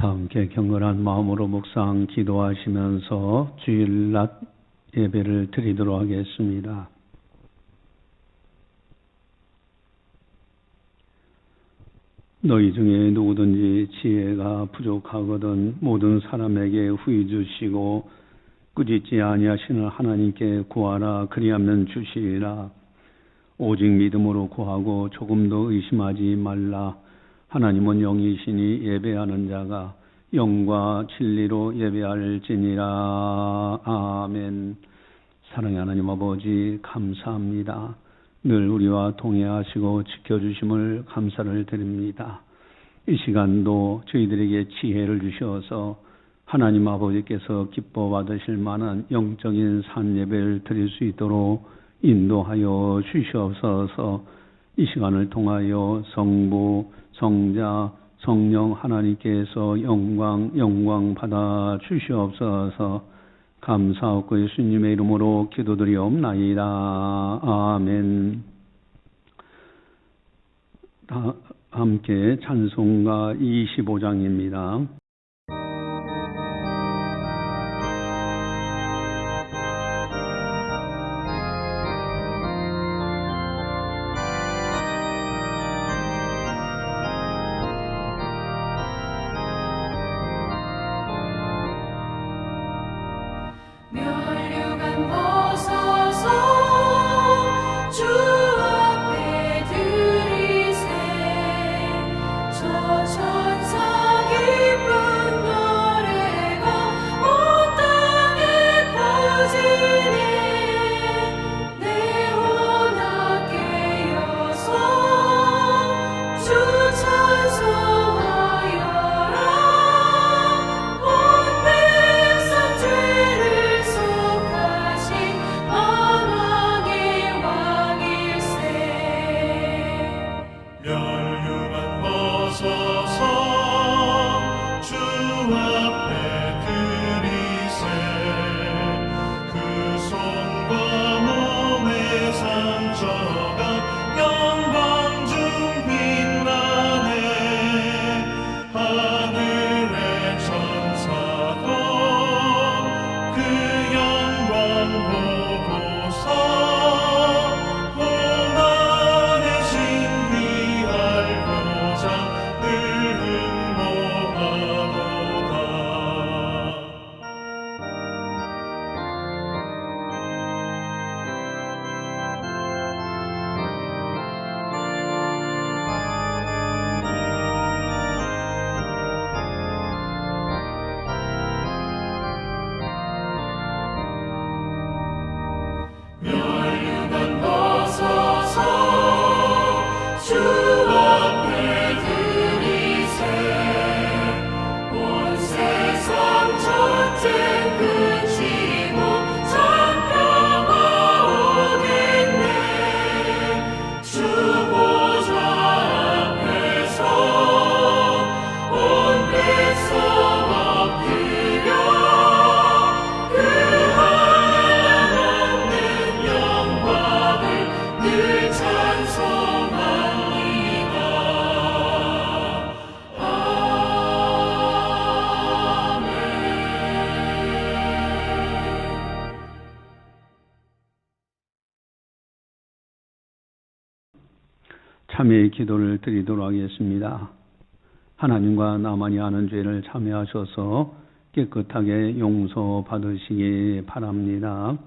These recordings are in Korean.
다 함께 경건한 마음으로 묵상 기도하시면서 주일낮 예배를 드리도록 하겠습니다. 너희 중에 누구든지 지혜가 부족하거든 모든 사람에게 후히 주시고 꾸짖지 아니하시는 하나님께 구하라. 그리하면 주시리라. 오직 믿음으로 구하고 조금도 의심하지 말라. 하나님은 영이시니 예배하는 자가 영과 진리로 예배할지니라. 아멘. 사랑의 하나님 아버지, 감사합니다. 늘 우리와 동행하시고 지켜주심을 감사를 드립니다. 이 시간도 저희들에게 지혜를 주셔서 하나님 아버지께서 기뻐 받으실 만한 영적인 산 예배를 드릴 수 있도록 인도하여 주시옵소서. 이 시간을 통하여 성부, 성자, 성령 하나님께서 영광 받아 주시옵소서. 감사하고 예수님의 이름으로 기도드리옵나이다. 아멘. 다 함께 찬송가 25장입니다. 참회의 기도를 드리도록 하겠습니다. 하나님과 나만이 아는 죄를 참회하셔서 깨끗하게 용서받으시기 바랍니다.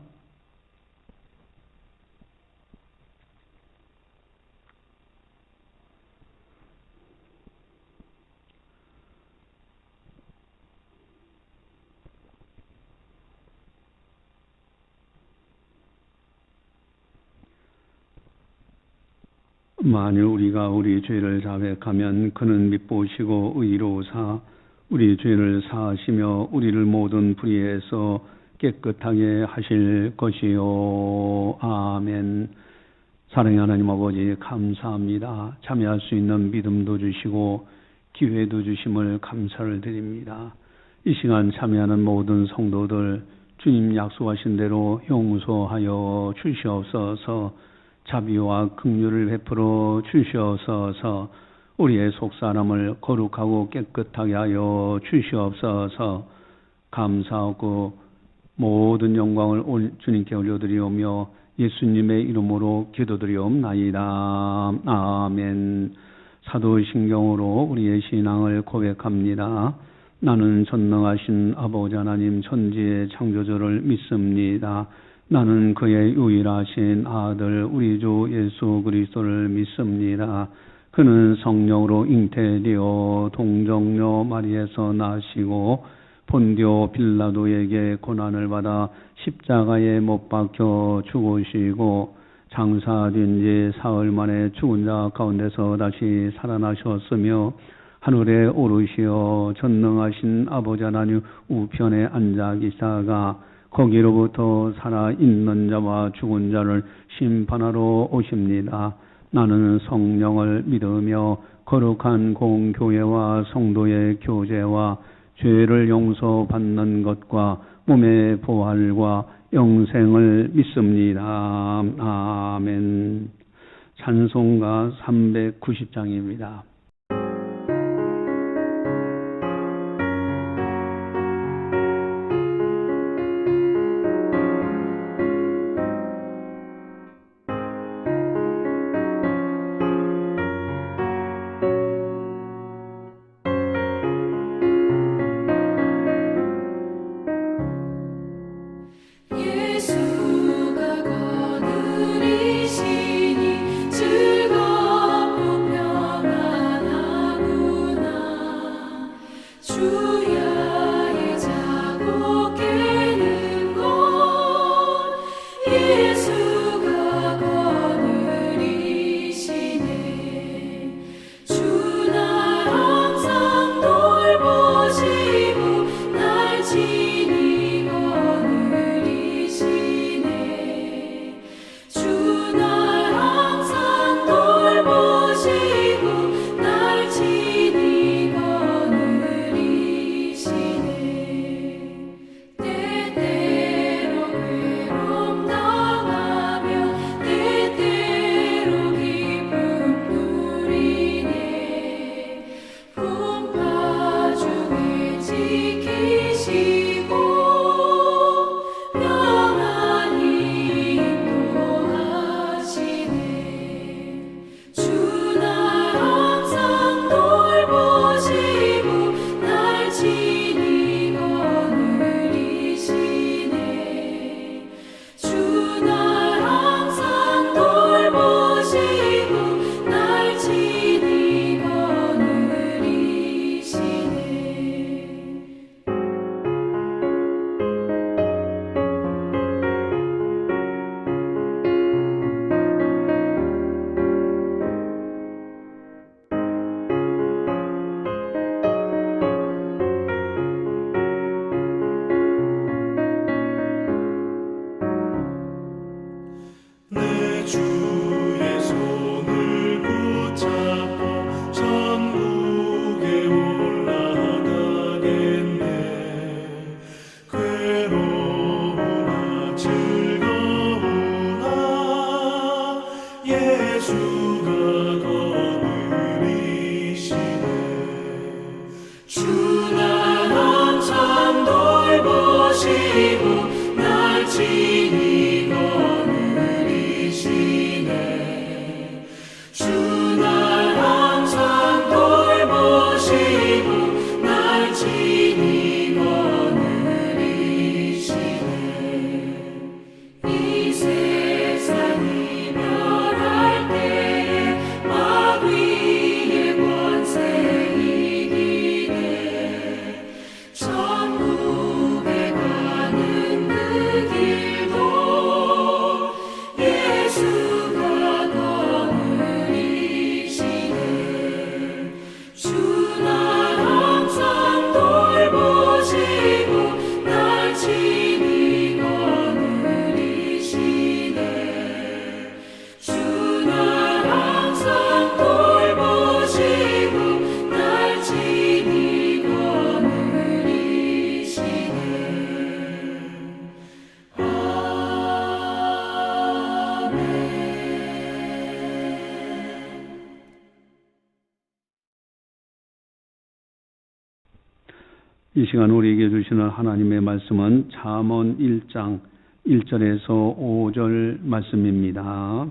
만일 우리가 우리 죄를 자백하면 그는 밉보시고 의로우사 우리 죄를 사하시며 우리를 모든 불의에서 깨끗하게 하실 것이요. 아멘. 사랑의 하나님 아버지, 감사합니다. 참여할 수 있는 믿음도 주시고 기회도 주심을 감사를 드립니다. 이 시간 참여하는 모든 성도들 주님 약속하신 대로 용서하여 주시옵소서. 자비와 긍휼을 베풀어 주시옵소서. 우리의 속사람을 거룩하고 깨끗하게 하여 주시옵소서. 감사하고 모든 영광을 주님께 올려드리오며 예수님의 이름으로 기도드리옵나이다. 아멘. 사도신경으로 우리의 신앙을 고백합니다. 나는 전능하신 아버지 하나님 천지의 창조주를 믿습니다. 나는 그의 유일하신 아들 우리 주 예수 그리스도를 믿습니다. 그는 성령으로 잉태되어 동정녀 마리에서 나시고 본디오 빌라도에게 고난을 받아 십자가에 못 박혀 죽으시고 장사된 지 사흘 만에 죽은 자 가운데서 다시 살아나셨으며 하늘에 오르시어 전능하신 아버지 하나님 우편에 앉아 계시다가 거기로부터 살아있는 자와 죽은 자를 심판하러 오십니다. 나는 성령을 믿으며 거룩한 공교회와 성도의 교제와 죄를 용서받는 것과 몸의 부활과 영생을 믿습니다. 아멘. 찬송가 390장입니다. 천국에 가는 이 시간 우리에게 주시는 하나님의 말씀은 잠언 1장 1절에서 5절 말씀입니다.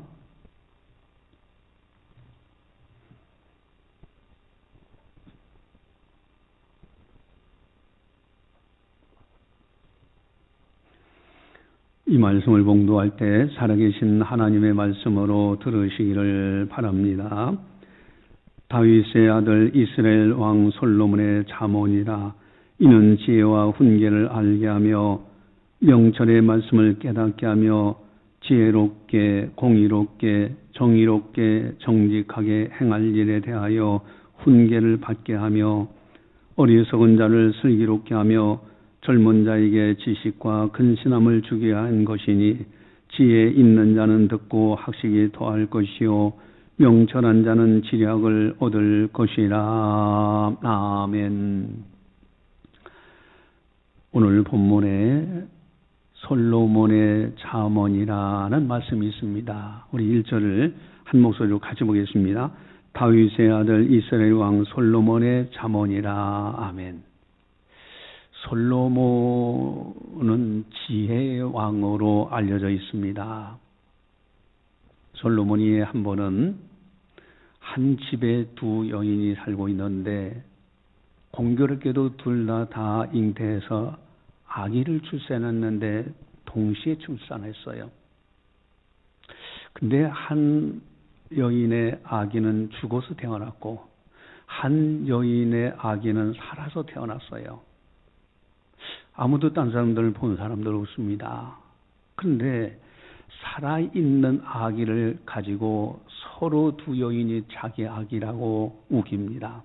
이 말씀을 봉독할 때 살아계신 하나님의 말씀으로 들으시기를 바랍니다. 다윗의 아들 이스라엘 왕 솔로몬의 잠언이라. 이는 지혜와 훈계를 알게 하며 명철의 말씀을 깨닫게 하며 지혜롭게 공의롭게 정의롭게 정직하게 행할 일에 대하여 훈계를 받게 하며 어리석은 자를 슬기롭게 하며 젊은 자에게 지식과 근신함을 주게 한 것이니 지혜 있는 자는 듣고 학식이 더할 것이요 명철한 자는 지략을 얻을 것이라. 아멘. 오늘 본문에 솔로몬의 잠언이라는 말씀이 있습니다. 우리 1절을 한 목소리로 같이 보겠습니다. 다윗의 아들 이스라엘 왕 솔로몬의 잠언이라. 아멘. 솔로몬은 지혜의 왕으로 알려져 있습니다. 솔로몬이 한 번은 한 집에 두 여인이 살고 있는데 공교롭게도 둘 다 잉태해서 아기를 출산했는데 동시에 출산했어요. 근데 한 여인의 아기는 죽어서 태어났고 한 여인의 아기는 살아서 태어났어요. 아무도 딴 사람들을 본 사람들 없습니다. 그런데 살아있는 아기를 가지고 서로 두 여인이 자기 아기라고 우깁니다.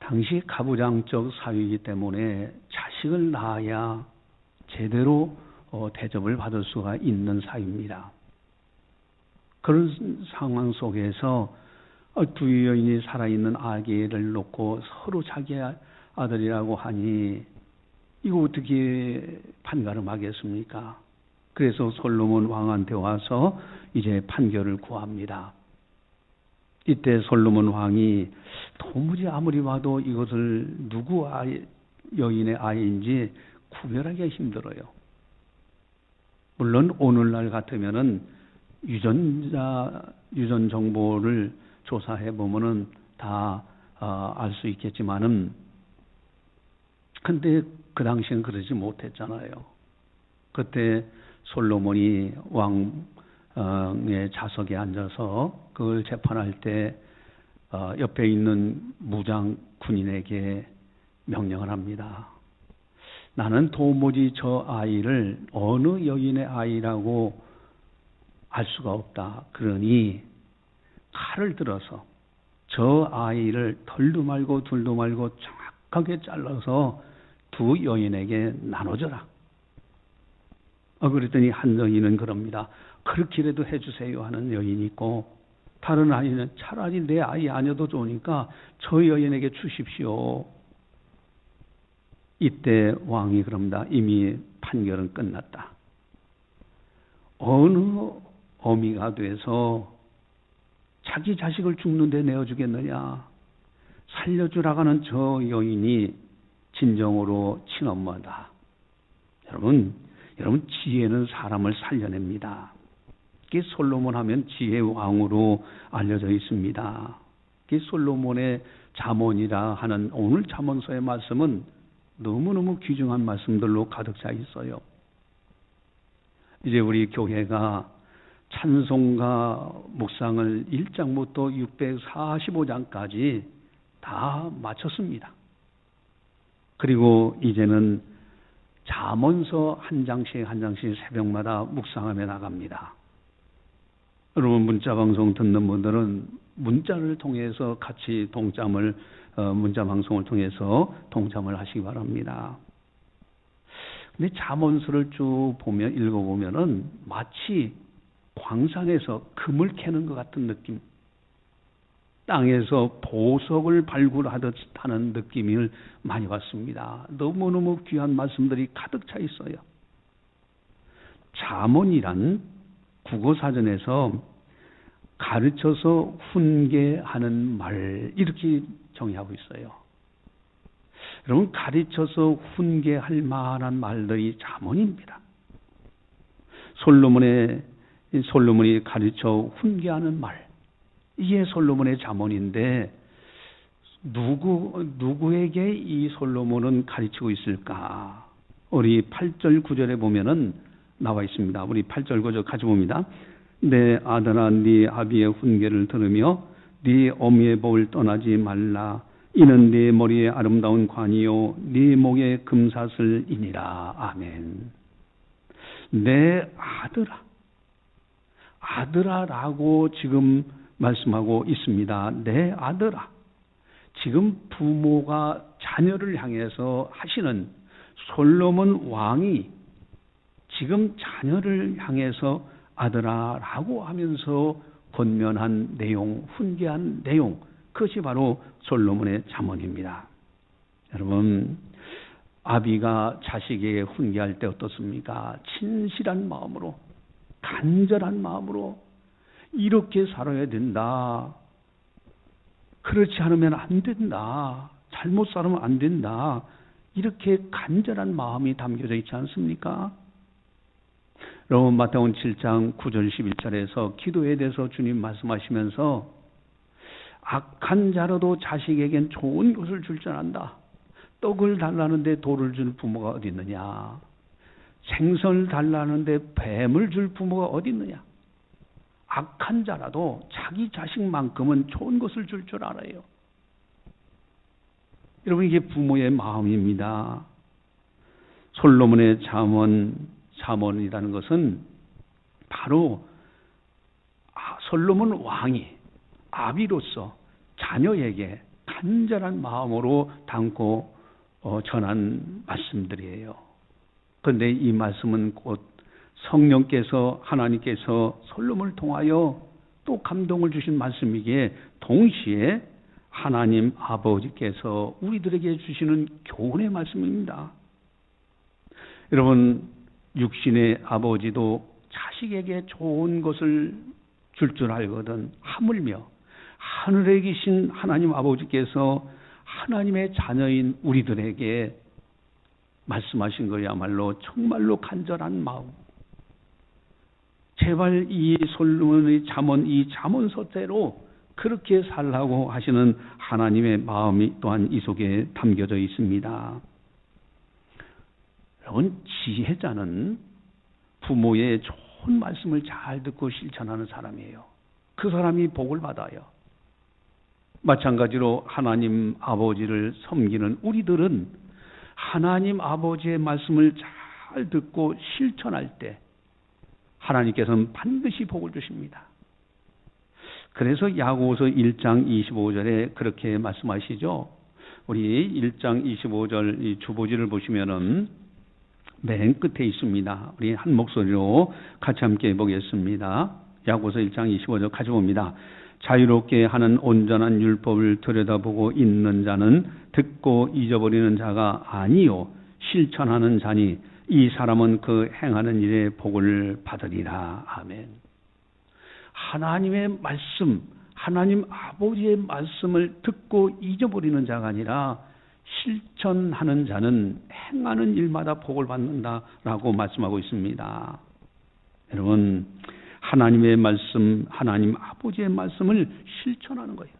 당시 가부장적 사회이기 때문에 자식을 낳아야 제대로 대접을 받을 수가 있는 사회입니다. 그런 상황 속에서 두 여인이 살아있는 아기를 놓고 서로 자기 아들이라고 하니 이거 어떻게 판가름하겠습니까? 그래서 솔로몬 왕한테 와서 이제 판결을 구합니다. 이때 솔로몬 왕이 도무지 아무리 봐도 이것을 누구 여인의 아이인지 구별하기가 힘들어요. 물론 오늘날 같으면은 유전 정보를 조사해 보면은 다 알 수 있겠지만은 근데 그 당시엔 그러지 못했잖아요. 그때 솔로몬이 왕의 좌석에 앉아서 그걸 재판할 때 옆에 있는 무장 군인에게 명령을 합니다. 나는 도무지 저 아이를 어느 여인의 아이라고 알 수가 없다. 그러니 칼을 들어서 저 아이를 털도 말고 둘도 말고 정확하게 잘라서 두 여인에게 나눠줘라. 그랬더니 한 여인은 그럽니다. 그렇게라도 해주세요 하는 여인이 있고 다른 아이는 차라리 내 아이 아니어도 좋으니까 저 여인에게 주십시오. 이때 왕이 그럽니다. 이미 판결은 끝났다. 어느 어미가 돼서 자기 자식을 죽는데 내어주겠느냐. 살려주라고 하는 저 여인이 진정으로 친엄마다. 여러분 지혜는 사람을 살려냅니다. 이게 솔로몬 하면 지혜 왕으로 알려져 있습니다. 이게 솔로몬의 잠언이라 하는 오늘 잠언서의 말씀은 너무너무 귀중한 말씀들로 가득 차 있어요. 이제 우리 교회가 찬송가 묵상을 1장부터 645장까지 다 마쳤습니다. 그리고 이제는 잠언서 한 장씩 한 장씩 새벽마다 묵상하며 나갑니다. 여러분 문자 방송 듣는 분들은 문자를 통해서 같이 동참을 문자 방송을 통해서 동참을 하시기 바랍니다. 근데 잠언서를 쭉 보면 읽어보면은 마치 광산에서 금을 캐는 것 같은 느낌, 땅에서 보석을 발굴하듯 하는 느낌을 많이 받습니다. 너무너무 귀한 말씀들이 가득 차 있어요. 잠언이란 국어사전에서 가르쳐서 훈계하는 말 이렇게 정의하고 있어요. 여러분, 가르쳐서 훈계할 만한 말들이 잠언입니다. 솔로몬이 가르쳐 훈계하는 말, 이게 솔로몬의 잠언인데 누구에게 이 솔로몬은 가르치고 있을까? 우리 8절 9절에 보면은 나와 있습니다. 우리 8절 9절 같이 봅니다. 내 아들아, 네 아비의 훈계를 들으며 네 어미의 법을 떠나지 말라. 이는 네 머리에 아름다운 관이요 네 목에 금사슬이니라. 아멘. 내 아들아라고 지금 말씀하고 있습니다. 내 아들아. 지금 부모가 자녀를 향해서 하시는, 솔로몬 왕이 지금 자녀를 향해서 아들아라고 하면서 권면한 내용, 훈계한 내용, 그것이 바로 솔로몬의 잠언입니다. 여러분, 아비가 자식에게 훈계할 때 어떻습니까? 진실한 마음으로, 간절한 마음으로 이렇게 살아야 된다. 그렇지 않으면 안 된다. 잘못 살면 안 된다. 이렇게 간절한 마음이 담겨져 있지 않습니까? 여러분, 마태복음 7장 9절 11절에서 기도에 대해서 주님 말씀하시면서 악한 자라도 자식에겐 좋은 것을 줄 줄 안다. 떡을 달라는데 돌을 줄 부모가 어디 있느냐. 생선을 달라는데 뱀을 줄 부모가 어디 있느냐. 악한 자라도 자기 자식만큼은 좋은 것을 줄 줄 알아요. 여러분, 이게 부모의 마음입니다. 솔로몬의 잠언이라는 것은 바로 솔로몬 왕이 아비로서 자녀에게 간절한 마음으로 담고 전한 말씀들이에요. 그런데 이 말씀은 곧 성령께서, 하나님께서 솔로몬을 통하여 또 감동을 주신 말씀이기에 동시에 하나님 아버지께서 우리들에게 주시는 교훈의 말씀입니다. 여러분, 육신의 아버지도 자식에게 좋은 것을 줄 줄 알거든. 하물며 하늘에 계신 하나님 아버지께서 하나님의 자녀인 우리들에게 말씀하신 거야말로 정말로 간절한 마음. 제발 이 솔로몬의 잠언, 이 잠언서대로 그렇게 살라고 하시는 하나님의 마음이 또한 이 속에 담겨져 있습니다. 여러분, 지혜자는 부모의 좋은 말씀을 잘 듣고 실천하는 사람이에요. 그 사람이 복을 받아요. 마찬가지로 하나님 아버지를 섬기는 우리들은 하나님 아버지의 말씀을 잘 듣고 실천할 때 하나님께서는 반드시 복을 주십니다. 그래서 야고보서 1장 25절에 그렇게 말씀하시죠. 우리 1장 25절 이 주보지를 보시면은 맨 끝에 있습니다. 우리 한 목소리로 같이 함께 보겠습니다. 야고보서 1장 25절 같이 봅니다. 자유롭게 하는 온전한 율법을 들여다보고 있는 자는 듣고 잊어버리는 자가 아니요 실천하는 자니 이 사람은 그 행하는 일에 복을 받으리라. 아멘. 하나님의 말씀, 하나님 아버지의 말씀을 듣고 잊어버리는 자가 아니라 실천하는 자는 행하는 일마다 복을 받는다라고 말씀하고 있습니다. 여러분, 하나님의 말씀, 하나님 아버지의 말씀을 실천하는 거예요.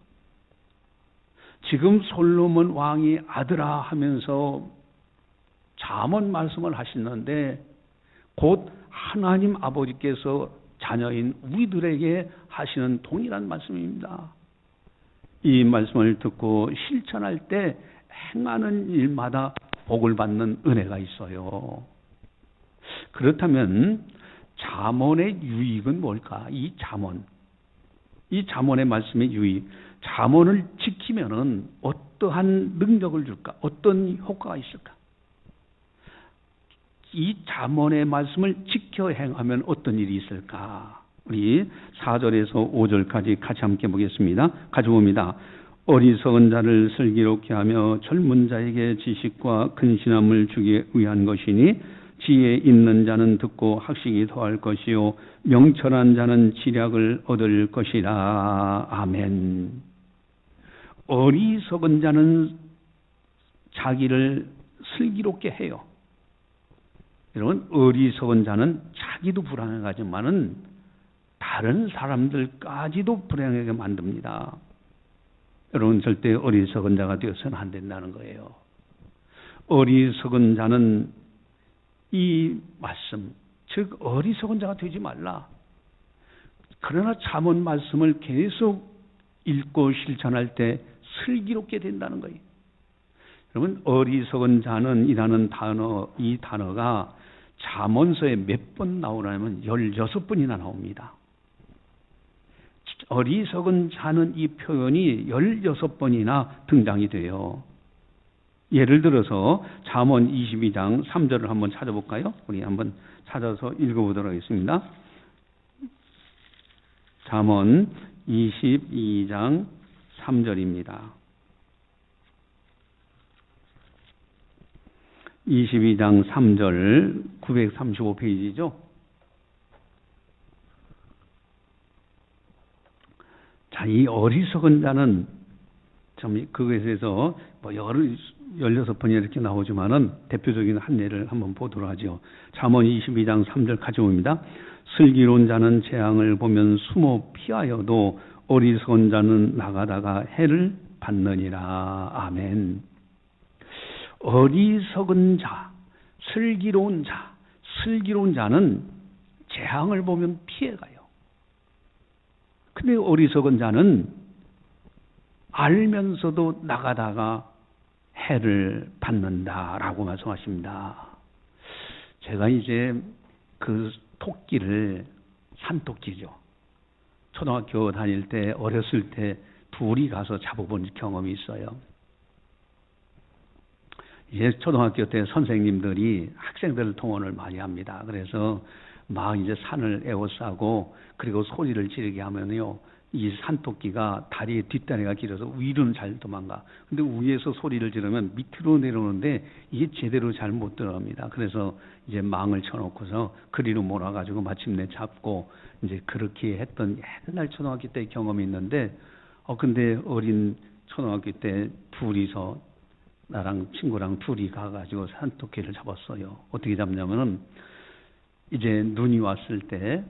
지금 솔로몬 왕이 아들아 하면서 잠언 말씀을 하시는데 곧 하나님 아버지께서 자녀인 우리들에게 하시는 동일한 말씀입니다. 이 말씀을 듣고 실천할 때 행하는 일마다 복을 받는 은혜가 있어요. 그렇다면 잠언의 유익은 뭘까? 이 잠언의 말씀의 유익, 잠언을 지키면은 어떠한 능력을 줄까? 어떤 효과가 있을까? 이 잠언의 말씀을 지켜 행하면 어떤 일이 있을까? 우리 4절에서 5절까지 같이 함께 보겠습니다. 같이 봅니다. 어리석은 자를 슬기롭게 하며 젊은 자에게 지식과 근신함을 주기 위한 것이니 지혜 있는 자는 듣고 학식이 더할 것이요 명철한 자는 지략을 얻을 것이라. 아멘. 어리석은 자는 자기를 슬기롭게 해요. 여러분, 어리석은 자는 자기도 불행하지만은 다른 사람들까지도 불행하게 만듭니다. 여러분, 절대 어리석은 자가 되어서는 안 된다는 거예요. 어리석은 자는 이 말씀, 즉 어리석은 자가 되지 말라. 그러나 잠언 말씀을 계속 읽고 실천할 때 슬기롭게 된다는 거예요. 여러분, 어리석은 자는 이라는 이 단어가 잠언서에 몇 번 나오냐면 16번이나 나옵니다. 어리석은 자는 이 표현이 16번이나 등장이 돼요. 예를 들어서 잠언 22장 3절을 한번 찾아볼까요? 우리 한번 찾아서 읽어보도록 하겠습니다. 잠언 22장 3절입니다. 22장 3절 935페이지죠. 자, 이 어리석은 자는 참 그것에서 뭐 16번이 이렇게 나오지만은 대표적인 한 예를 한번 보도록 하죠. 잠언 22장 3절 가져옵니다. 슬기로운 자는 재앙을 보면 숨어 피하여도 어리석은 자는 나가다가 해를 받느니라. 아멘. 어리석은 자, 슬기로운 자는 재앙을 보면 피해가요. 근데 어리석은 자는 알면서도 나가다가 해를 받는다라고 말씀하십니다. 제가 이제 그 토끼를, 산토끼죠. 초등학교 다닐 때, 어렸을 때 둘이 가서 잡아본 경험이 있어요. 이제 초등학교 때 선생님들이 학생들 통원을 많이 합니다. 그래서 막 이제 산을 에워싸고 그리고 소리를 지르게 하면요, 이 산토끼가 뒷다리가 길어서 위로는 잘 도망가. 근데 위에서 소리를 지르면 밑으로 내려오는데 이게 제대로 잘 못 들어갑니다. 그래서 이제 망을 쳐놓고서 그리로 몰아가지고 마침내 잡고 이제 그렇게 했던 옛날 초등학교 때 경험이 있는데, 근데 어린 초등학교 때 둘이서 나랑 친구랑 둘이 가가지고 산토끼를 잡았어요. 어떻게 잡냐면은 이제 눈이 왔을 때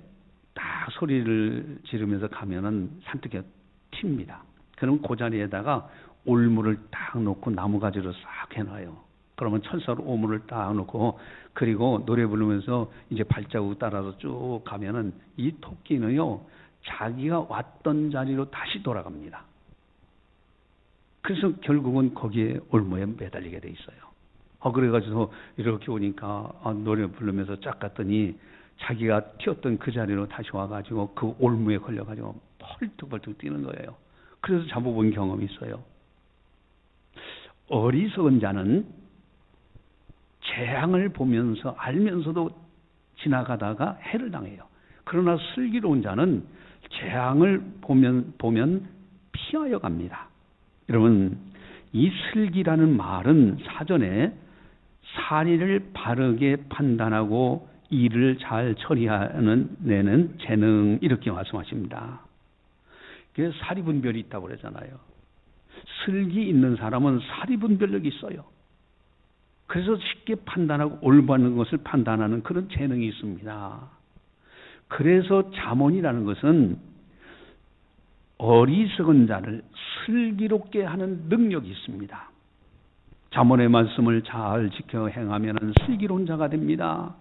딱 소리를 지르면서 가면은 산토끼가 튑니다. 그럼 그 자리에다가 올물을 딱 놓고 나무가지로 싹 해놔요. 그러면 철사로 오물을 딱 놓고 그리고 노래 부르면서 이제 발자국 따라서 쭉 가면은 이 토끼는요, 자기가 왔던 자리로 다시 돌아갑니다. 그래서 결국은 거기에 올무에 매달리게 돼 있어요. 그래가지고 이렇게 오니까 노래 부르면서 쫙 갔더니 자기가 튀었던 그 자리로 다시 와가지고 그 올무에 걸려가지고 펄떡펄떡 뛰는 거예요. 그래서 잡아본 경험이 있어요. 어리석은 자는 재앙을 보면서 알면서도 지나가다가 해를 당해요. 그러나 슬기로운 자는 재앙을 보면 피하여 갑니다. 여러분, 이 슬기라는 말은 사전에 사리를 바르게 판단하고 일을 잘 처리하는 내는 재능, 이렇게 말씀하십니다. 그래서 사리분별이 있다고 그러잖아요. 슬기 있는 사람은 사리분별력이 있어요. 그래서 쉽게 판단하고 올바른 것을 판단하는 그런 재능이 있습니다. 그래서 잠언이라는 것은 어리석은 자를 슬기롭게 하는 능력이 있습니다. 잠언의 말씀을 잘 지켜 행하면 슬기로운 자가 됩니다.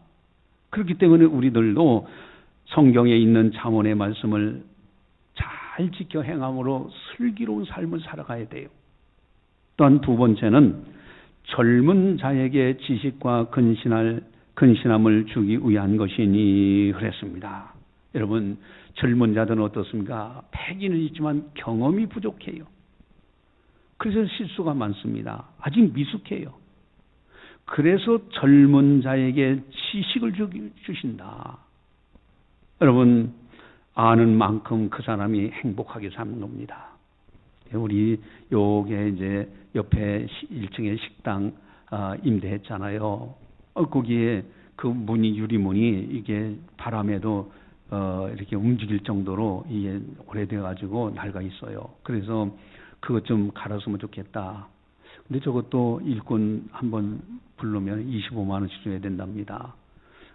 그렇기 때문에 우리들도 성경에 있는 잠언의 말씀을 잘 지켜 행함으로 슬기로운 삶을 살아가야 돼요. 또한 두 번째는 젊은 자에게 지식과 근신함을 주기 위한 것이니 그랬습니다. 여러분, 젊은 자들은 어떻습니까? 패기는 있지만 경험이 부족해요. 그래서 실수가 많습니다. 아직 미숙해요. 그래서 젊은 자에게 지식을 주신다. 여러분, 아는 만큼 그 사람이 행복하게 사는 겁니다. 우리 요게 이제 옆에 1층에 식당 임대했잖아요. 거기에 그 문이, 유리문이 이게 바람에도 이렇게 움직일 정도로 이게 오래돼 가지고 낡아 있어요. 그래서 그것 좀 갈았으면 좋겠다. 근데 저것도 일꾼 한번 부르면 25만 원씩 줘야 된답니다.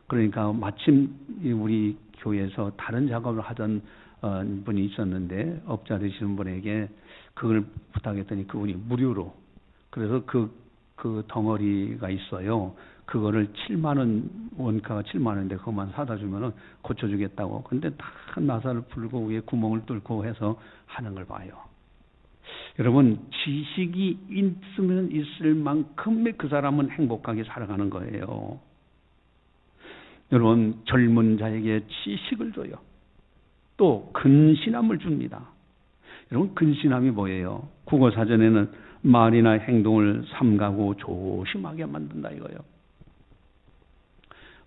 그러니까 마침 우리 교회에서 다른 작업을 하던 분이 있었는데 업자 되시는 분에게 그걸 부탁했더니 그분이 무료로, 그래서 그 덩어리가 있어요. 그거를 7만 원, 원가가 7만 원인데 그것만 사다 주면은 고쳐주겠다고. 근데 다 나사를 풀고 위에 구멍을 뚫고 해서 하는 걸 봐요. 여러분, 지식이 있으면 있을 만큼 그 사람은 행복하게 살아가는 거예요. 여러분, 젊은 자에게 지식을 줘요. 또 근신함을 줍니다. 여러분, 근신함이 뭐예요? 국어사전에는 말이나 행동을 삼가고 조심하게 만든다 이거예요.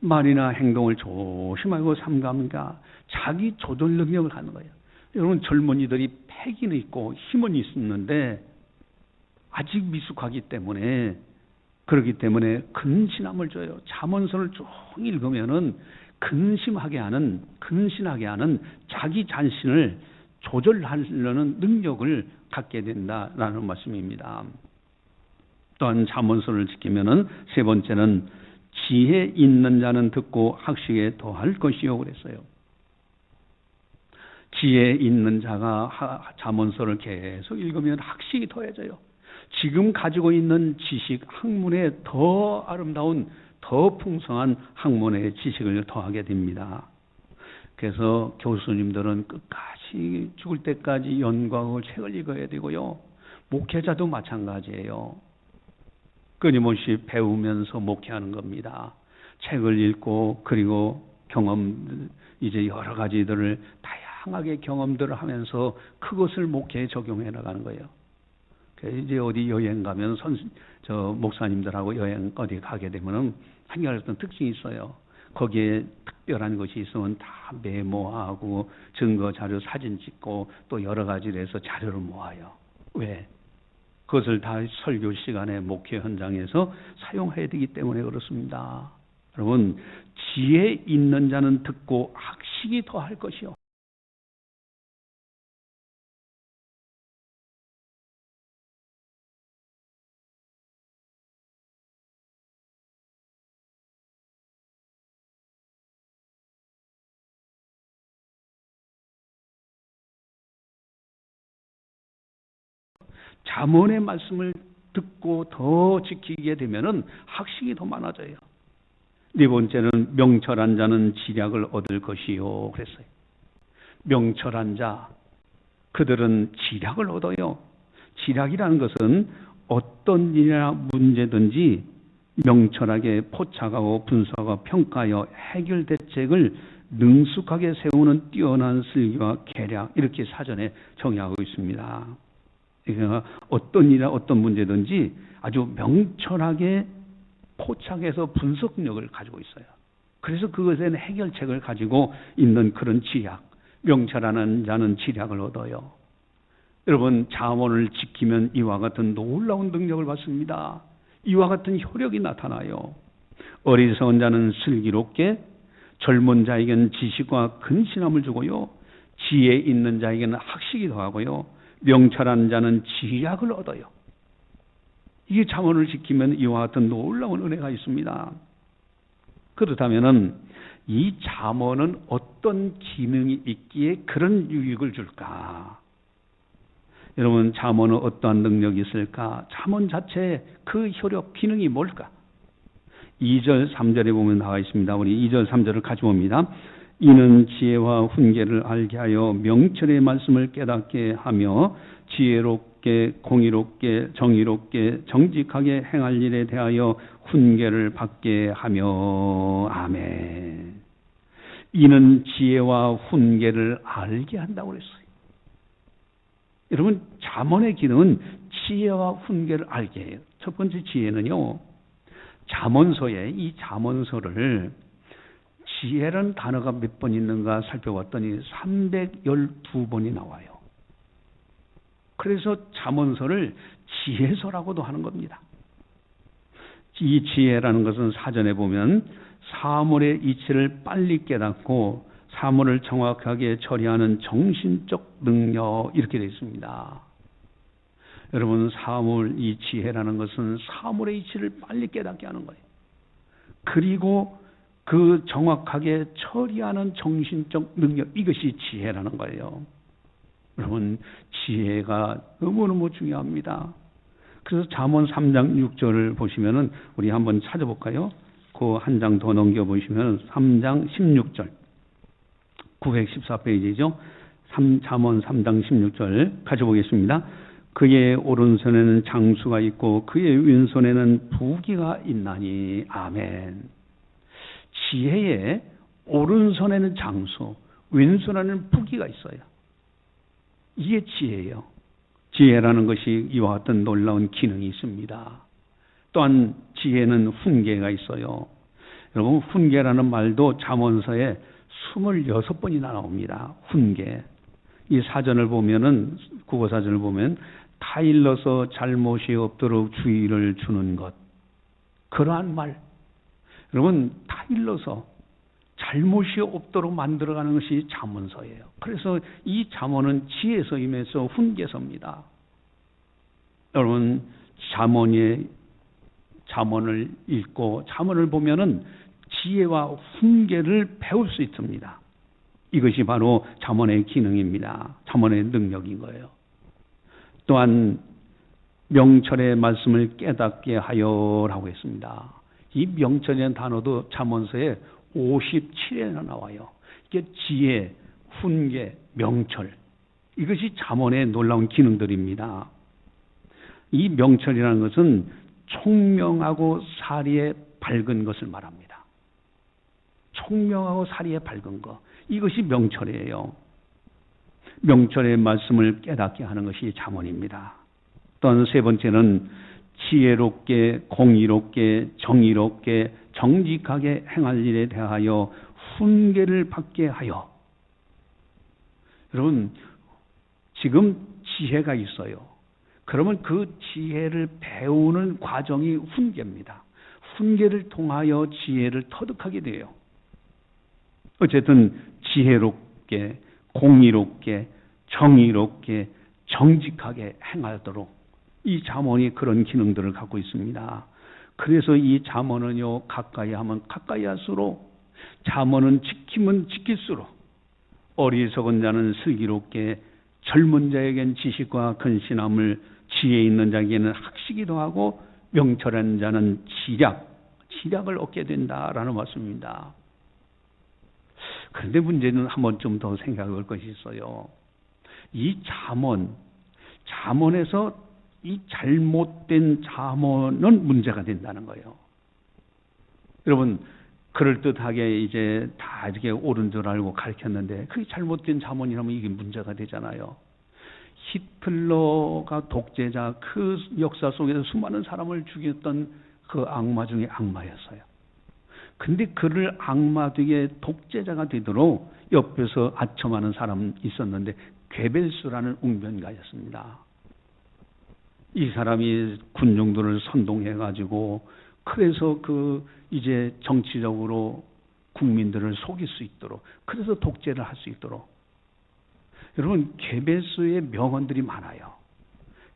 말이나 행동을 조심하고 삼가니까 자기 조절 능력을 하는 거예요. 여러분, 젊은이들이 패기는 있고 힘은 있었는데 아직 미숙하기 때문에, 그렇기 때문에 근신함을 줘요. 잠언서를 쭉 읽으면은 근신하게 하는 자기 자신을 조절하려는 능력을 갖게 된다라는 말씀입니다. 또한 잠언서를 지키면은 세 번째는 지혜 있는 자는 듣고 학식에 더할 것이요 그랬어요. 지혜 있는 자가 잠언서를 계속 읽으면 학식이 더해져요. 지금 가지고 있는 지식, 학문에 더 아름다운, 더 풍성한 학문의 지식을 더하게 됩니다. 그래서 교수님들은 끝까지 죽을 때까지 연구하고 책을 읽어야 되고요. 목회자도 마찬가지예요. 끊임없이 배우면서 목회하는 겁니다. 책을 읽고, 그리고 이제 여러 가지들을 다양하게 경험들을 하면서 그것을 목회에 적용해 나가는 거예요. 이제 어디 여행 가면 목사님들하고 여행 어디 가게 되면은 한가지 어떤 특징이 있어요. 거기에 특별한 것이 있으면 다 메모하고 증거 자료 사진 찍고 또 여러 가지를 해서 자료를 모아요. 왜? 그것을 다 설교 시간에 목회 현장에서 사용해야 되기 때문에 그렇습니다. 여러분, 지혜 있는 자는 듣고 학식이 더할 것이요. 잠언의 말씀을 듣고 더 지키게 되면은 학식이 더 많아져요. 네 번째는 명철한 자는 지략을 얻을 것이요 그랬어요. 명철한 자, 그들은 지략을 얻어요. 지략이라는 것은 어떤 일이나 문제든지 명철하게 포착하고 분석하고 평가하여 해결 대책을 능숙하게 세우는 뛰어난 슬기와 계략, 이렇게 사전에 정의하고 있습니다. 그러니까 어떤 일이나 어떤 문제든지 아주 명철하게 포착해서 분석력을 가지고 있어요. 그래서 그것에는 해결책을 가지고 있는 그런 지략, 명철하는 자는 지략을 얻어요. 여러분, 잠언을 지키면 이와 같은 놀라운 능력을 받습니다. 이와 같은 효력이 나타나요. 어리석은 자는 슬기롭게, 젊은 자에게는 지식과 근신함을 주고요. 지혜 있는 자에게는 학식이 더하고요. 명철한 자는 지략을 얻어요. 이게 잠언을 지키면 이와 같은 놀라운 은혜가 있습니다. 그렇다면은 이 잠언은 어떤 기능이 있기에 그런 유익을 줄까? 여러분, 잠언은 어떠한 능력이 있을까? 잠언 자체의 그 효력, 기능이 뭘까? 2절, 3절에 보면 나와 있습니다. 우리 2절, 3절을 같이 봅니다. 이는 지혜와 훈계를 알게 하여 명철의 말씀을 깨닫게 하며 지혜롭게, 공의롭게, 정의롭게, 정직하게 행할 일에 대하여 훈계를 받게 하며. 아멘. 이는 지혜와 훈계를 알게 한다고 그랬어요. 여러분, 잠언의 기능은 지혜와 훈계를 알게 해요. 첫 번째 지혜는요, 잠언서에, 이 잠언서를 지혜라는 단어가 몇 번 있는가 살펴봤더니 312번이 나와요. 그래서 잠언서를 지혜서라고도 하는 겁니다. 이 지혜라는 것은 사전에 보면 사물의 이치를 빨리 깨닫고 사물을 정확하게 처리하는 정신적 능력, 이렇게 되어 있습니다. 여러분, 사물, 이 지혜라는 것은 사물의 이치를 빨리 깨닫게 하는 거예요. 그리고 그 정확하게 처리하는 정신적 능력, 이것이 지혜라는 거예요. 여러분, 지혜가 너무너무 중요합니다. 그래서 잠언 3장 6절을 보시면은 우리 한번 찾아볼까요? 그 한 장 더 넘겨보시면 3장 16절. 914페이지죠. 잠언 3장 16절 가져보겠습니다. 그의 오른손에는 장수가 있고 그의 왼손에는 부귀가 있나니. 아멘. 지혜의 오른손에는 장수, 왼손에는 부귀가 있어요. 이게 지혜예요. 지혜라는 것이 이와 같은 놀라운 기능이 있습니다. 또한 지혜는 훈계가 있어요. 여러분, 훈계라는 말도 잠언서에 26번이나 나옵니다. 훈계. 이 사전을 보면은, 국어사전을 보면 타일러서 잘못이 없도록 주의를 주는 것. 그러한 말. 여러분, 타일러서 잘못이 없도록 만들어가는 것이 잠언서예요. 그래서 이 잠언은 지혜서임에서 훈계서입니다. 여러분, 잠언을 읽고 잠언을 보면은 지혜와 훈계를 배울 수 있습니다. 이것이 바로 잠언의 기능입니다. 잠언의 능력인 거예요. 또한 명철의 말씀을 깨닫게 하여라고 했습니다. 이 명철이라는 단어도 잠언서에 57회나 나와요. 이게 지혜, 훈계, 명철. 이것이 잠언의 놀라운 기능들입니다. 이 명철이라는 것은 총명하고 사리에 밝은 것을 말합니다. 총명하고 사리에 밝은 것. 이것이 명철이에요. 명철의 말씀을 깨닫게 하는 것이 잠언입니다. 또한 세 번째는 지혜롭게, 공의롭게, 정의롭게, 정직하게 행할 일에 대하여 훈계를 받게 하여. 여러분, 지금 지혜가 있어요. 그러면 그 지혜를 배우는 과정이 훈계입니다. 훈계를 통하여 지혜를 터득하게 돼요. 어쨌든 지혜롭게, 공의롭게, 정의롭게, 정직하게 행하도록 이 잠언이 그런 기능들을 갖고 있습니다. 그래서 이 잠언은요, 가까이 하면 가까이 할수록, 잠언은 지키면 지킬수록, 어리석은 자는 슬기롭게, 젊은 자에겐 지식과 근신함을, 지혜 있는 자에게는 학식이 더하고, 명철한 자는 지략을 얻게 된다라는 말씀입니다. 그런데 문제는 한 번쯤 더 생각해 볼 것이 있어요. 이 잠언에서 이 잘못된 잠언은 문제가 된다는 거예요. 여러분, 그럴듯하게 이제 다 이렇게 옳은 줄 알고 가르쳤는데 그게 잘못된 잠언이라면 이게 문제가 되잖아요. 히틀러가 독재자, 그 역사 속에서 수많은 사람을 죽였던 그 악마 중에 악마였어요. 근데 그를 악마 되게 독재자가 되도록 옆에서 아첨하는 사람이 있었는데 괴벨스라는 웅변가였습니다. 이 사람이 군중들을 선동해가지고 그래서 이제 정치적으로 국민들을 속일 수 있도록, 그래서 독재를 할 수 있도록. 여러분, 괴벨스의 명언들이 많아요.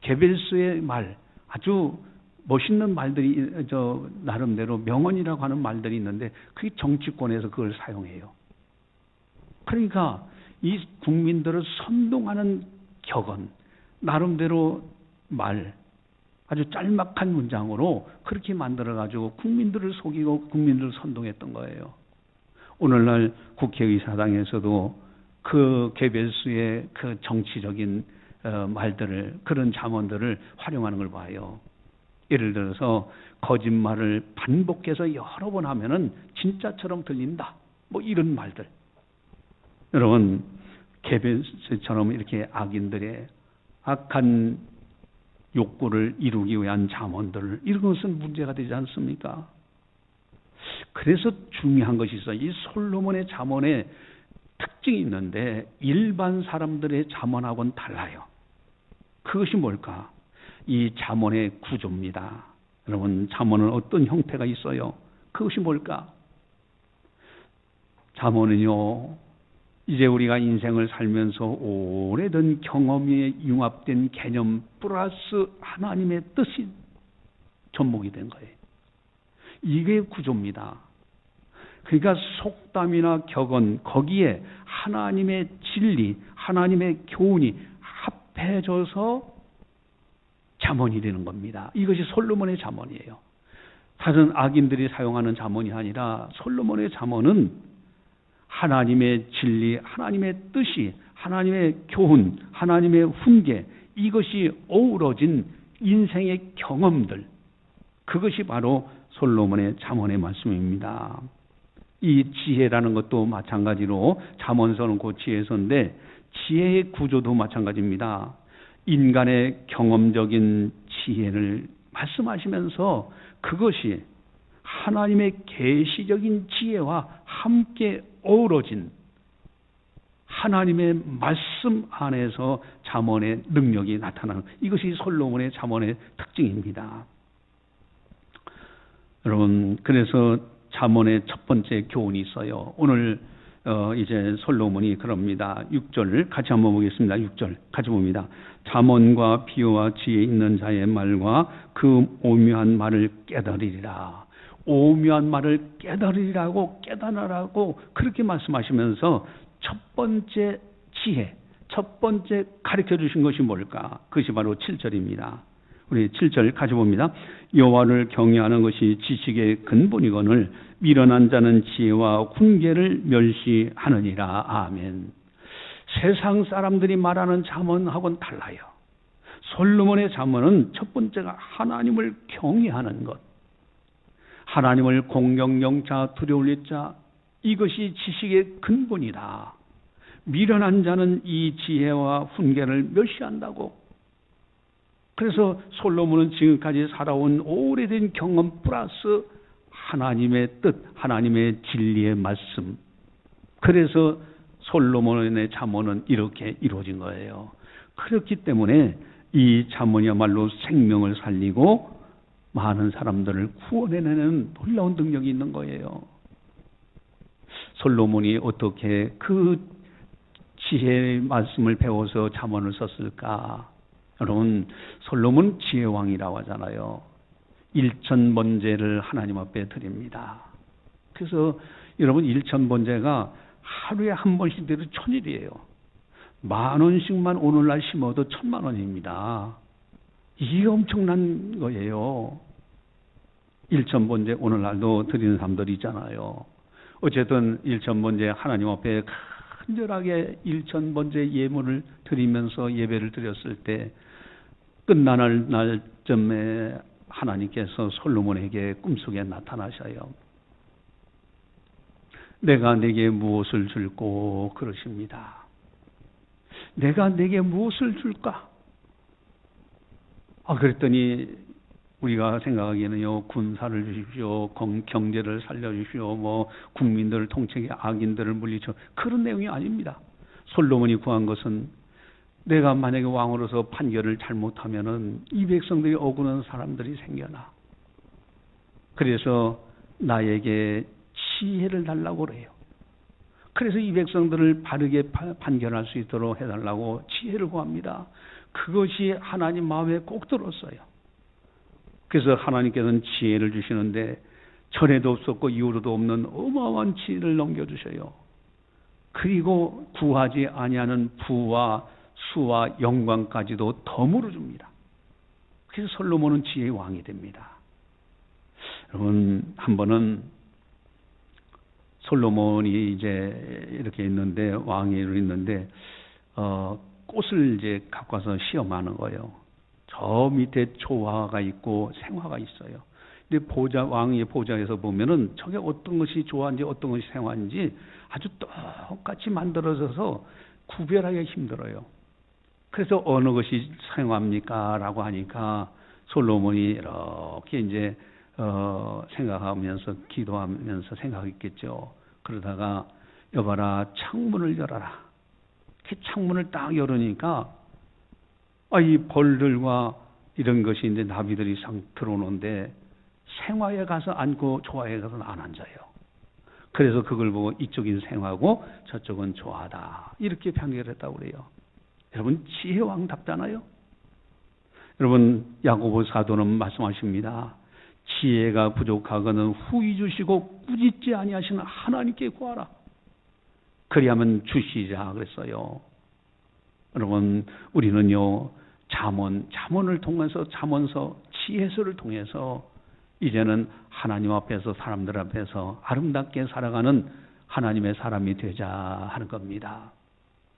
괴벨스의 말, 아주 멋있는 말들이, 나름대로 명언이라고 하는 말들이 있는데, 그게 정치권에서 그걸 사용해요. 그러니까, 이 국민들을 선동하는 격언, 나름대로 말, 아주 짤막한 문장으로 그렇게 만들어가지고 국민들을 속이고 국민들을 선동했던 거예요. 오늘날 국회의사당에서도 그 괴벨스의 그 정치적인 말들을, 그런 잠언들을 활용하는 걸 봐요. 예를 들어서 거짓말을 반복해서 여러 번 하면은 진짜처럼 들린다. 뭐 이런 말들. 여러분, 괴벨스처럼 이렇게 악인들의 악한 욕구를 이루기 위한 잠언들, 이런 것은 문제가 되지 않습니까? 그래서 중요한 것이 있어요. 이 솔로몬의 잠언에 특징이 있는데 일반 사람들의 잠언하고는 달라요. 그것이 뭘까? 이 잠언의 구조입니다. 여러분, 잠언은 어떤 형태가 있어요? 그것이 뭘까? 잠언은요, 이제 우리가 인생을 살면서 오래된 경험에 융합된 개념 플러스 하나님의 뜻이 접목이 된 거예요. 이게 구조입니다. 그러니까 속담이나 격언, 거기에 하나님의 진리, 하나님의 교훈이 합해져서 잠언이 되는 겁니다. 이것이 솔로몬의 잠언이에요. 다른 악인들이 사용하는 잠언이 아니라 솔로몬의 잠언은 하나님의 진리, 하나님의 뜻이, 하나님의 교훈, 하나님의 훈계, 이것이 어우러진 인생의 경험들, 그것이 바로 솔로몬의 잠언의 말씀입니다. 이 지혜라는 것도 마찬가지로 잠언서는 그 지혜서인데 지혜의 구조도 마찬가지입니다. 인간의 경험적인 지혜를 말씀하시면서 그것이 하나님의 계시적인 지혜와 함께 어우러진 하나님의 말씀 안에서 잠언의 능력이 나타나는, 이것이 솔로몬의 잠언의 특징입니다. 여러분, 그래서 잠언의 첫 번째 교훈이 있어요. 오늘 이제 솔로몬이 그럽니다. 6절 같이 한번 보겠습니다. 6절 같이 봅니다. 잠언과 비유와 지혜 있는 자의 말과 그 오묘한 말을 깨달으리라. 오묘한 말을 깨달으리라고, 깨달으라고 그렇게 말씀하시면서 첫 번째 지혜, 첫 번째 가르쳐 주신 것이 뭘까? 그것이 바로 7절입니다. 우리 7절 같이 봅니다. 여호와를 경외하는 것이 지식의 근본이거늘 미련한 자는 지혜와 훈계를 멸시하느니라. 아멘. 세상 사람들이 말하는 잠언하고는 달라요. 솔로몬의 잠언은 첫 번째가 하나님을 경외하는 것, 하나님을 공경영자 두려울 자, 이것이 지식의 근본이다. 미련한 자는 이 지혜와 훈계를 멸시한다고. 그래서 솔로몬은 지금까지 살아온 오래된 경험 플러스 하나님의 뜻, 하나님의 진리의 말씀, 그래서 솔로몬의 잠언은 이렇게 이루어진 거예요. 그렇기 때문에 이 잠언이야말로 생명을 살리고 많은 사람들을 구원해내는 놀라운 능력이 있는 거예요. 솔로몬이 어떻게 그 지혜의 말씀을 배워서 잠언을 썼을까? 여러분, 솔로몬 지혜왕이라고 하잖아요. 일천번제를 하나님 앞에 드립니다. 그래서 여러분, 일천번제가 하루에 한 번씩 드려도 1000일이에요. 10,000원씩만 오늘날 심어도 10,000,000원입니다. 이게 엄청난 거예요. 일천번제 오늘날도 드리는 사람들이 있잖아요. 어쨌든 일천번제 하나님 앞에 간절하게 일천번제 예물을 드리면서 예배를 드렸을 때 끝나는 날쯤에 하나님께서 솔로몬에게 꿈속에 나타나셔요. 내가 내게 무엇을 줄고 그러십니다. 내가 내게 무엇을 줄까? 그랬더니 우리가 생각하기에는요, 군사를 주십시오, 경제를 살려주십시오, 국민들을 통치해 악인들을 물리쳐, 그런 내용이 아닙니다. 솔로몬이 구한 것은 내가 만약에 왕으로서 판결을 잘못하면은 이 백성들이 억울한 사람들이 생겨나. 그래서 나에게 지혜를 달라고 그래요. 그래서 이 백성들을 바르게 판결할 수 있도록 해달라고 지혜를 구합니다. 그것이 하나님 마음에 꼭 들었어요. 그래서 하나님께서는 지혜를 주시는데 전에도 없었고 이후로도 없는 어마어마한 지혜를 넘겨주셔요. 그리고 구하지 아니하는 부와 수와 영광까지도 덤으로 줍니다. 그래서 솔로몬은 지혜의 왕이 됩니다. 여러분, 한 번은 솔로몬이 이제 이렇게 있는데, 왕이 있는데 꽃을 이제 갖고 와서 시험하는 거예요. 저 밑에 초화가 있고 생화가 있어요. 근데 왕의 보좌에서 보면은 저게 어떤 것이 조화인지 어떤 것이 생화인지 아주 똑같이 만들어져서 구별하기가 힘들어요. 그래서 어느 것이 생화입니까? 라고 하니까 솔로몬이 이렇게 이제 생각하면서 기도하면서 생각했겠죠. 그러다가 여봐라, 창문을 열어라. 그 창문을 딱 열으니까 이 벌들과 이런 것이 이제 나비들이 상 들어오는데 생화에 가서 앉고 조화에 가서는 안 앉아요. 그래서 그걸 보고 이쪽이 생하고 저쪽은 좋아하다. 이렇게 판결했다고 그래요. 여러분 지혜왕답잖아요. 여러분 야고보 사도는 말씀하십니다. 지혜가 부족하거든 후히 주시고 꾸짖지 아니하시는 하나님께 구하라. 그리하면 주시자 그랬어요. 여러분 우리는요 잠언을 통해서 잠언서 지혜서를 통해서 이제는 하나님 앞에서 사람들 앞에서 아름답게 살아가는 하나님의 사람이 되자 하는 겁니다.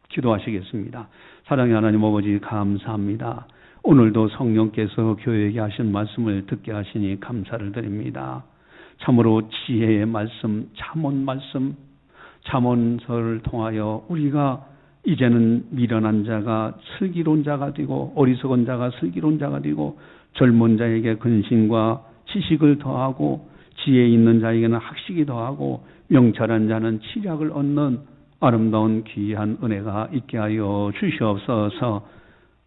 기도하시겠습니다. 사랑의 하나님 아버지 감사합니다. 오늘도 성령께서 교회에게 하신 말씀을 듣게 하시니 감사를 드립니다. 참으로 지혜의 말씀, 잠언 말씀, 잠언서를 통하여 우리가 이제는 미련한 자가 슬기로운 자가 되고 어리석은 자가 슬기로운 자가 되고 젊은 자에게 근신과 지식을 더하고 지혜 있는 자에게는 학식이 더하고 명철한 자는 치략을 얻는 아름다운 귀한 은혜가 있게 하여 주시옵소서.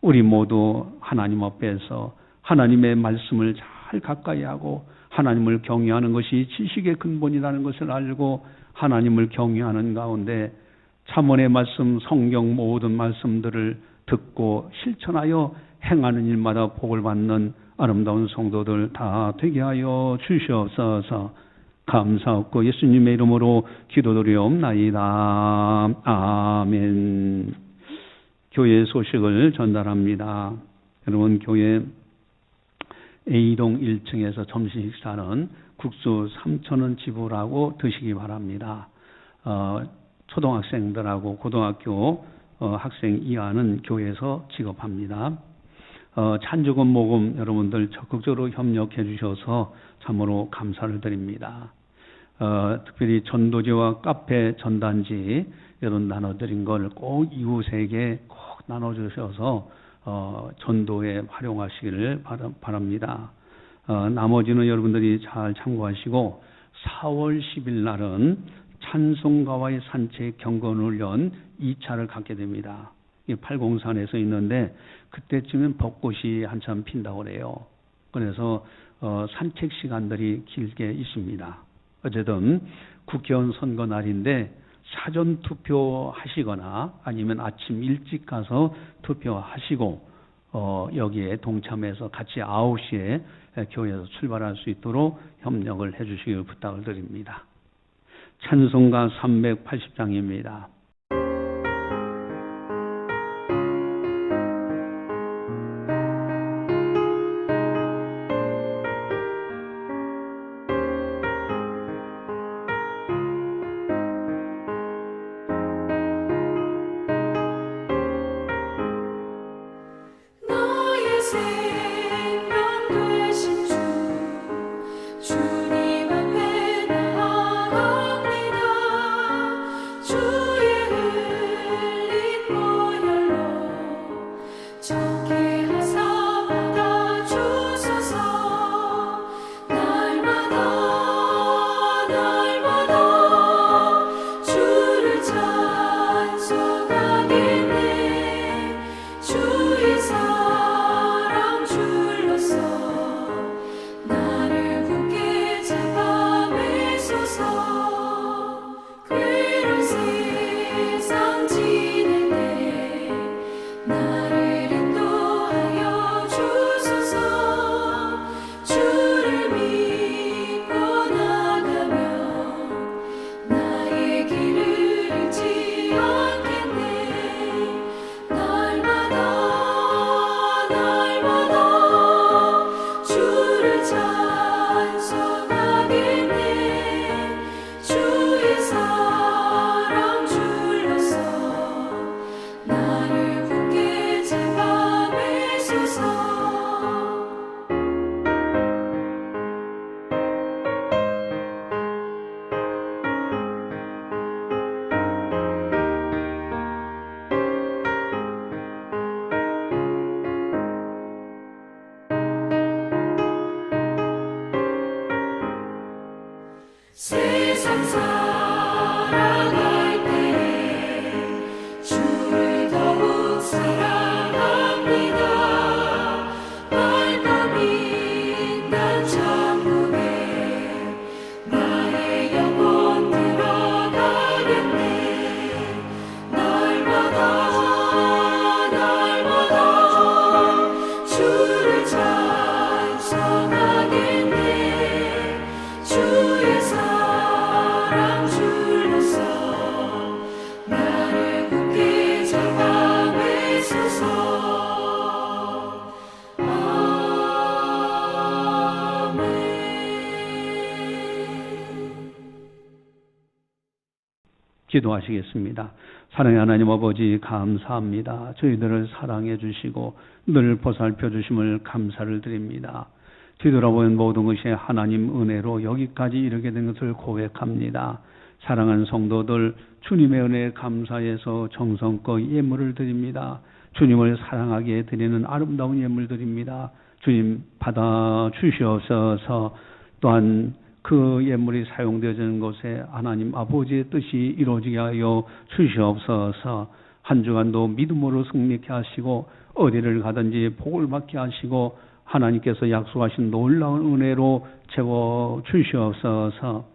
우리 모두 하나님 앞에서 하나님의 말씀을 잘 가까이 하고 하나님을 경외하는 것이 지식의 근본이라는 것을 알고 하나님을 경외하는 가운데 잠언의 말씀, 성경 모든 말씀들을 듣고 실천하여 행하는 일마다 복을 받는 아름다운 성도들 다 되게 하여 주시옵소서. 감사하고 예수님의 이름으로 기도드리옵나이다. 아멘. 교회 소식을 전달합니다. 여러분 교회 A동 1층에서 점심 식사는 국수 3,000원 지불하고 드시기 바랍니다. 초등학생들하고 고등학교 학생 이하는 교회에서 지급합니다. 찬주금 모금 여러분들 적극적으로 협력해 주셔서 참으로 감사를 드립니다. 특별히 전도지와 카페 전단지 이런 나눠드린 걸 꼭 이웃에게 꼭 나눠주셔서 전도에 활용하시기를 바랍니다. 나머지는 여러분들이 잘 참고하시고 4월 10일 날은 찬송가와의 산책 경건훈련 2차를 갖게 됩니다. 팔공산에서 있는데 그때쯤엔 벚꽃이 한참 핀다고 그래요. 그래서 산책 시간들이 길게 있습니다. 어쨌든 국회의원 선거 날인데 사전 투표하시거나 아니면 아침 일찍 가서 투표하시고 여기에 동참해서 같이 9시에 교회에서 출발할 수 있도록 협력을 해주시길 부탁을 드립니다. 찬송가 380장입니다. 세상 살아갈 때 주를 더욱 사랑합니다. 밝고 빛난 천국에 나의 영혼 들어 기도하시겠습니다. 사랑의 하나님 아버지 감사합니다. 저희들을 사랑해 주시고 늘 보살펴 주심을 감사를 드립니다. 뒤돌아보면 모든 것이 하나님 은혜로 여기까지 이르게 된 것을 고백합니다. 사랑하는 성도들 주님의 은혜에 감사해서 정성껏 예물을 드립니다. 주님을 사랑하게 드리는 아름다운 예물 드립니다. 주님 받아 주시옵소서. 또한 그 예물이 사용되어지는 곳에 하나님 아버지의 뜻이 이루어지게 하여 주시옵소서. 한 주간도 믿음으로 승리케 하시고 어디를 가든지 복을 받게 하시고 하나님께서 약속하신 놀라운 은혜로 채워 주시옵소서.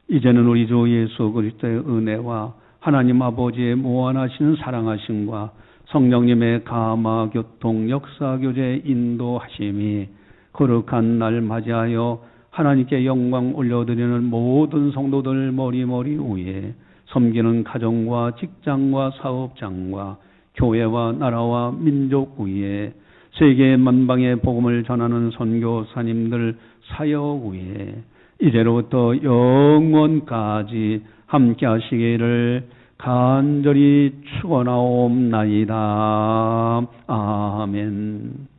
이제는 우리 주 예수 그리스도의 은혜와 하나님 아버지의 무한하신 사랑하심과 성령님의 감화 교통 역사 교제 인도하심이 거룩한 날 맞이하여 하나님께 영광 올려드리는 모든 성도들 머리머리 위에 섬기는 가정과 직장과 사업장과 교회와 나라와 민족 위에 세계 만방의 복음을 전하는 선교사님들 사역 위에 이제로부터 영원까지 함께 하시기를 간절히 축원하옵나이다. 아멘.